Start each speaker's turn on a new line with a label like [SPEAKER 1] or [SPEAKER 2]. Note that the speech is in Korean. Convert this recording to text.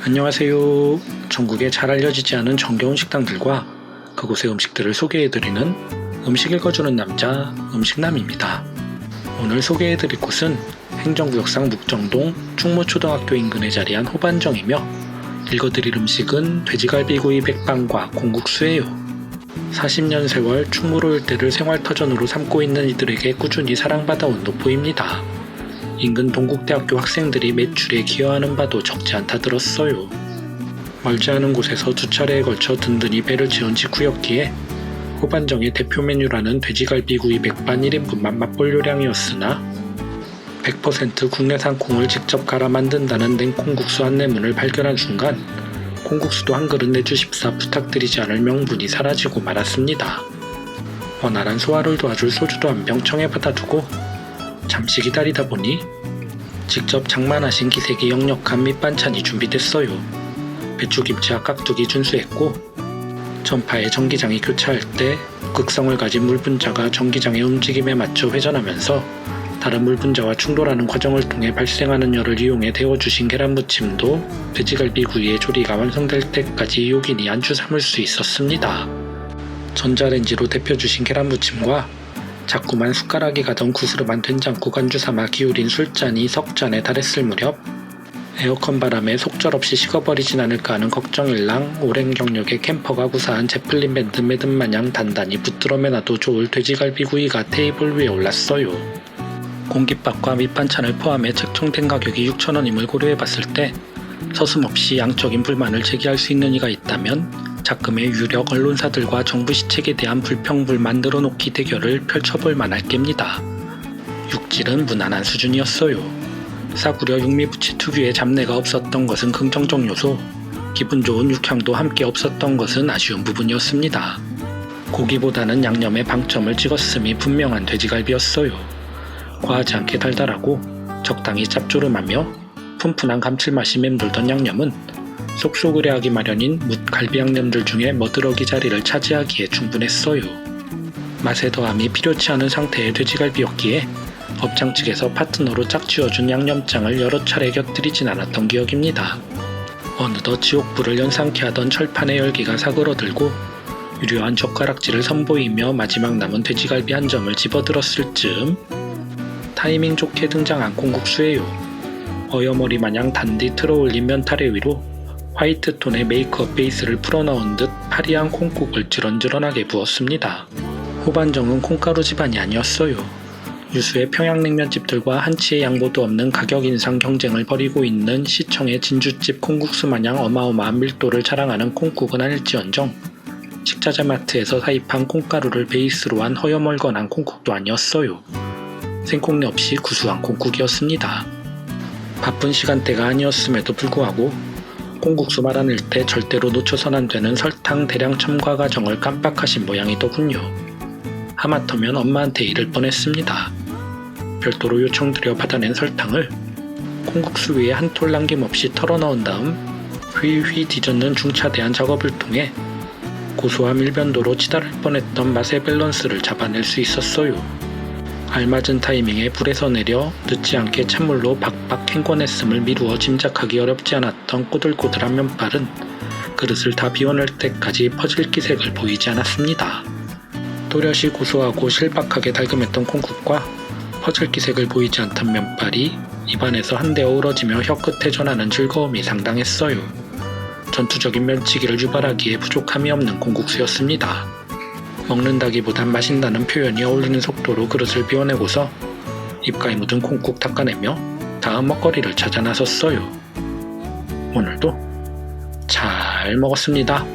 [SPEAKER 1] 안녕하세요. 전국에 잘 알려지지 않은 정겨운 식당들과 그곳의 음식들을 소개해드리는 음식 읽어주는 남자 음식남입니다. 오늘 소개해드릴 곳은 행정구역상 묵정동 충무초등학교 인근에 자리한 호반정이며 읽어드릴 음식은 돼지갈비구이 백반과 콩국수예요. 40년 세월 충무로 일대를 생활터전으로 삼고 있는 이들에게 꾸준히 사랑받아온 노포입니다. 인근 동국대학교 학생들이 매출에 기여하는 바도 적지 않다 들었어요. 멀지 않은 곳에서 두 차례에 걸쳐 든든히 배를 채운 직후였기에 호반정의 대표 메뉴라는 돼지갈비구이 백반 1인분만 맛볼 요량이었으나 100% 국내산 콩을 직접 갈아 만든다는 냉콩국수 안내문을 발견한 순간 콩국수도 한 그릇 내주십사 부탁드리지 않을 명분이 사라지고 말았습니다. 원활한 소화를 도와줄 소주도 한 병 청해받아 두고 잠시 기다리다 보니 직접 장만하신 기색이 역력한 밑반찬이 준비됐어요. 배추김치와 깍두기 준수했고 전파의 전기장이 교차할 때 극성을 가진 물분자가 전기장의 움직임에 맞춰 회전하면서 다른 물분자와 충돌하는 과정을 통해 발생하는 열을 이용해 데워주신 계란무침도 돼지갈비구이의 조리가 완성될 때까지 요긴히 안주 삼을 수 있었습니다. 전자레인지로 데펴주신 계란무침과 자꾸만 숟가락이 가던 구스름한 된장국 안주 삼아 기울인 술잔이 석잔에 달했을 무렵 에어컨 바람에 속절없이 식어버리진 않을까 하는 걱정일랑 오랜 경력의 캠퍼가 구사한 제플린 밴드 매듭 마냥 단단히 붙들어 매놔도 좋을 돼지갈비구이가 테이블 위에 올랐어요. 공깃밥과 밑반찬을 포함해 책정된 가격이 6,000원임을 고려해봤을 때 서슴없이 양적인 불만을 제기할 수 있는 이가 있다면 작금의 유력 언론사들과 정부 시책에 대한 불평불만 늘어놓기 대결을 펼쳐볼 만할 깹니다. 육질은 무난한 수준이었어요. 싸구려 육미부치 특유의 잡내가 없었던 것은 긍정적 요소, 기분 좋은 육향도 함께 없었던 것은 아쉬운 부분이었습니다. 고기보다는 양념에 방점을 찍었음이 분명한 돼지갈비였어요. 과하지 않게 달달하고 적당히 짭조름하며 푼푼한 감칠맛이 맴돌던 양념은 쏙쏙으려하기 마련인 뭇갈비 양념들 중에 머드러기 자리를 차지하기에 충분했어요. 맛의 더함이 필요치 않은 상태의 돼지갈비였기에 업장 측에서 파트너로 짝지어준 양념장을 여러 차례 곁들이진 않았던 기억입니다. 어느덧 지옥불을 연상케 하던 철판의 열기가 사그러들고 유려한 젓가락질을 선보이며 마지막 남은 돼지갈비 한 점을 집어들었을 즈음 타이밍 좋게 등장한 콩국수예요. 어여머리 마냥 단디 틀어올린 면타래 위로 화이트 톤의 메이크업 베이스를 풀어넣은 듯 파리한 콩국을 지런지런하게 부었습니다. 호반정은 콩가루 집안이 아니었어요. 유수의 평양냉면집들과 한치의 양보도 없는 가격 인상 경쟁을 벌이고 있는 시청의 진주집 콩국수 마냥 어마어마한 밀도를 자랑하는 콩국은 아닐지언정 식자재 마트에서 사입한 콩가루를 베이스로 한 허여멀건한 콩국도 아니었어요. 생콩내 없이 구수한 콩국이었습니다. 바쁜 시간대가 아니었음에도 불구하고 콩국수 말아낼 때 절대로 놓쳐선 안 되는 설탕 대량 첨가 과정을 깜빡하신 모양이더군요. 하마터면 엄마한테 이를 뻔했습니다. 별도로 요청드려 받아낸 설탕을 콩국수 위에 한 톨 남김없이 털어넣은 다음 휘휘 뒤젓는 중차대한 작업을 통해 고소함 일변도로 치달을 뻔했던 맛의 밸런스를 잡아낼 수 있었어요. 알맞은 타이밍에 불에서 내려 늦지 않게 찬물로 박박 헹궈냈음을 미루어 짐작하기 어렵지 않았던 꼬들꼬들한 면발은 그릇을 다 비워낼 때까지 퍼즐기색을 보이지 않았습니다. 또렷이 고소하고 실박하게 달금했던 콩국과 퍼즐기색을 보이지 않던 면발이 입안에서 한데 어우러지며 혀끝에 전하는 즐거움이 상당했어요. 전투적인 면치기를 유발하기에 부족함이 없는 콩국수였습니다. 먹는다기보단 마신다는 표현이 어울리는 속도로 그릇을 비워내고서 입가에 묻은 콩국 닦아내며 다음 먹거리를 찾아 나섰어요. 오늘도 잘 먹었습니다.